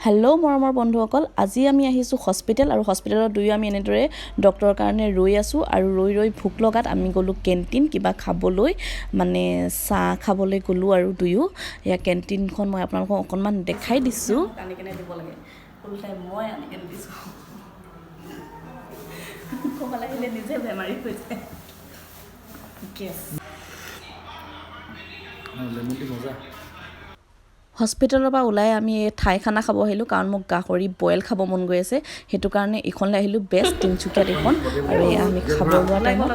Hello' মৰমৰ বন্ধুসকল, আজি আমি আহিছোঁ হস্পিটেল আৰু হস্পিটেলত দুয়ো আমি এনেদৰে ডক্টৰৰ কাৰণে ৰৈ আছোঁ আৰু ৰৈ ভোক লগাত আমি গ'লোঁ কেণ্টিন কিবা খাবলৈ, মানে চাহ খাবলৈ গ'লোঁ আৰু দুয়ো। এয়া কেণ্টিনখন মই আপোনালোকক অকণমান দেখাই দিছোঁ। আনি কেনে দিব লাগে ফুল টাইম মই আনি কেনে দিছোঁ। ক'বলৈ আহিলে নিজে বেমাৰী হৈ যায়। হস্পিটেলৰ পৰা ওলাই আমি এই ঠাই খানা খাব আহিলোঁ, কাৰণ মোক গাহৰি বইল খাব মন গৈ আছে। সেইটো কাৰণে এইখনলৈ আহিলোঁ, বেষ্ট তিনিচুকীয়াত এইখন। আৰু এয়া আমি খাব লোৱা টাইমত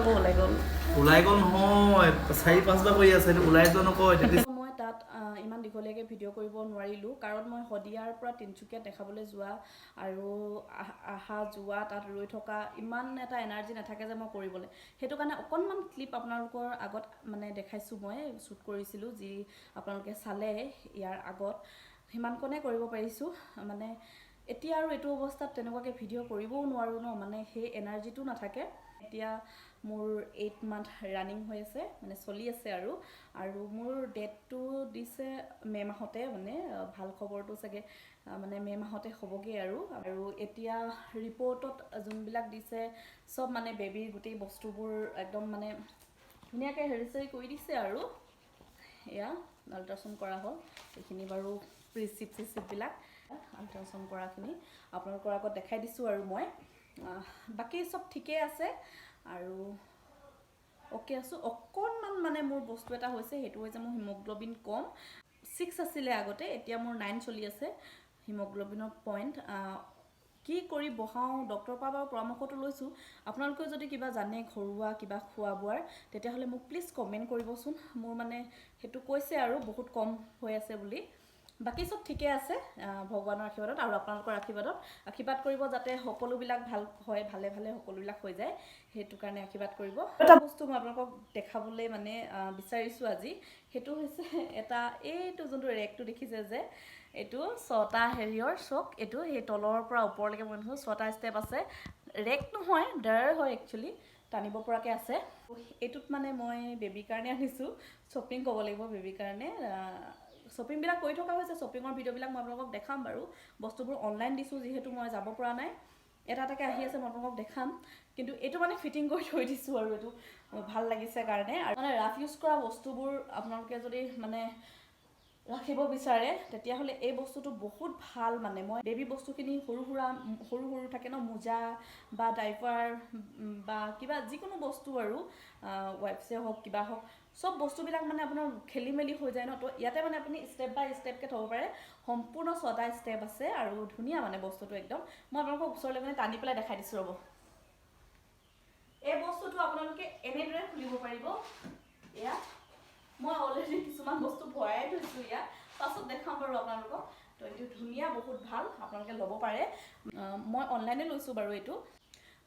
ওলাই গ'ল নহয়, 4-5 বাৰ কৰি আছে, ওলাই যোৱা নকয়। মই তাত ইমান দীঘলীয়াকৈ ভিডিঅ' কৰিব নোৱাৰিলোঁ, কাৰণ মই শদিয়াৰ পৰা তিনিচুকীয়াত দেখাবলৈ যোৱা আৰু অহা যোৱা তাত ৰৈ থকা ইমান এটা এনাৰ্জি নাথাকে যে মই কৰিবলৈ। সেইটো কাৰণে অকণমান ক্লিপ আপোনালোকৰ আগত মানে দেখাইছোঁ, মই শ্বুট কৰিছিলোঁ যি আপোনালোকে চালে ইয়াৰ আগত, সিমানকণে কৰিব পাৰিছোঁ। মানে এতিয়া আৰু এইটো অৱস্থাত তেনেকুৱাকৈ ভিডিঅ' কৰিবও নোৱাৰোঁ ন, মানে সেই এনাৰ্জিটো নাথাকে। এতিয়া মোৰ 8 মান্থ ৰানিং হৈ আছে, মানে চলি আছে আৰু মোৰ ডেটটো দিছে মে' মাহতে, মানে ভাল খবৰটো চাগে মানে মে' মাহতে হ'বগৈ আৰু এতিয়া ৰিপৰ্টত যোনবিলাক দিছে চব মানে বেবীৰ গোটেই বস্তুবোৰ একদম মানে ধুনীয়াকৈ হেৰি কৰি দিছে আৰু এয়া আল্ট্ৰাচাউণ্ড কৰা হ'ল। এইখিনি বাৰু প্ৰিচিপবিলাক আল্ট্ৰাচাউণ্ড কৰাখিনি আপোনালোকৰ আগত দেখাই দিছোঁ আৰু মই বাকী চব ঠিকেই আছে আৰু অ'কে আছোঁ। অকণমান মানে মোৰ বস্তু এটা হৈছে, সেইটো হৈছে মোৰ হিমগ্ল'বিন কম। 6 আছিলে আগতে, এতিয়া মোৰ 9 চলি আছে হিমগ্ল'বিনৰ পইণ্ট। কি কৰি বঢ়াওঁ ডক্টৰৰ পৰা বাৰু পৰামৰ্শটো লৈছোঁ। আপোনালোকেও যদি কিবা জানে ঘৰুৱা কিবা খোৱা বোৱাৰ, তেতিয়াহ'লে মোক প্লিজ কমেণ্ট কৰিবচোন। মোৰ মানে সেইটো কৈছে আৰু বহুত কম হৈ আছে বুলি। বাকী চব ঠিকে আছে ভগৱানৰ আশীৰ্বাদত আৰু আপোনালোকৰ আশীৰ্বাদ কৰিব যাতে সকলোবিলাক ভাল হয়, ভালে সকলোবিলাক হৈ যায়, সেইটো কাৰণে আশীৰ্বাদ কৰিব। এটা বস্তু মই আপোনালোকক দেখাবলৈ মানে বিচাৰিছোঁ আজি, সেইটো হৈছে এটা এইটো যোনটো ৰেকটো দেখিছে যে, এইটো 6টা হেৰিয়ৰ চক, এইটো সেই তলৰ পৰা ওপৰলৈকে মই দেখিছোঁ 6টা ষ্টেপ আছে। ৰেক নহয়, ডাৰ হয় একচুৱেলি, টানিব পৰাকৈ আছে। এইটোত মানে মই বেবীৰ কাৰণে আনিছোঁ, শ্বপিং ক'ব লাগিব বেবীৰ কাৰণে। শ্বপিংবিলাক কৰি থকা হৈছে, শ্বপিঙৰ ভিডিঅ'বিলাক মই আপোনালোকক দেখাম বাৰু। বস্তুবোৰ অনলাইন দিছোঁ যিহেতু মই যাব পৰা নাই, এটা এটাকৈ আহি আছে, মই আপোনালোকক দেখাম। কিন্তু এইটো মানে ফিটিং কৰি থৈ দিছোঁ আৰু এইটো ভাল লাগিছে কাৰণে। আৰু মানে ৰাফ ইউজ কৰা বস্তুবোৰ আপোনালোকে যদি মানে ৰাখিব বিচাৰে তেতিয়াহ'লে এই বস্তুটো বহুত ভাল। মানে মই বেবী বস্তুখিনি সৰু থাকে ন, মোজা বা ডাইপাৰ বা কিবা যিকোনো বস্তু আৰু ৱাইপছে হওক কিবা হওক, চব বস্তুবিলাক মানে আপোনাৰ খেলি মেলি হৈ যায় ন, তো ইয়াতে মানে আপুনি ষ্টেপ বাই ষ্টেপকৈ থ'ব পাৰে। সম্পূৰ্ণ 6টা ষ্টেপ আছে আৰু ধুনীয়া মানে বস্তুটো একদম। মই আপোনালোকক ওচৰলৈ মানে টানি পেলাই দেখাই দিছোঁ ৰ'ব। এই বস্তুটো আপোনালোকে এনেদৰে খুলিব পাৰিব। এয়া মই অলৰেডি কিছুমান বস্তু ভৰাই থৈছোঁ ইয়াত, পাছত দেখাম বাৰু আপোনালোকক। তো এইটো ধুনীয়া, বহুত ভাল, আপোনালোকে ল'ব পাৰে। মই অনলাইনে লৈছোঁ বাৰু এইটো।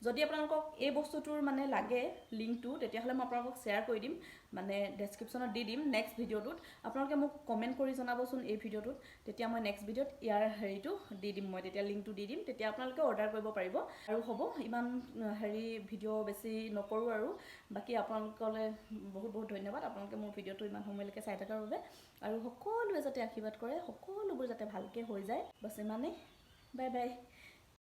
যদি আপোনালোকক এই বস্তুটোৰ মানে লাগে লিংকটো, তেতিয়াহ'লে মই আপোনালোকক শ্বেয়াৰ কৰি দিম, মানে ডেছক্ৰিপশ্যনত দি দিম নেক্সট ভিডিঅ'টোত। আপোনালোকে মোক কমেণ্ট কৰি জনাবচোন এই ভিডিঅ'টোত, তেতিয়া মই নেক্সট ভিডিঅ'ত ইয়াৰ হেৰিটো দি দিম, মই তেতিয়া লিংকটো দি দিম, তেতিয়া আপোনালোকে অৰ্ডাৰ কৰিব পাৰিব। আৰু হ'ব, ইমান ভিডিঅ' বেছি নকৰোঁ আৰু। বাকী আপোনালোকলৈ বহুত ধন্যবাদ, আপোনালোকে মোৰ ভিডিঅ'টো ইমান সময়লৈকে চাই থকাৰ বাবে। আৰু সকলোৱে যাতে আশীৰ্বাদ কৰে, সকলোবোৰ যাতে ভালকৈ হৈ যায়, বাছ ইমানেই। Bye bye.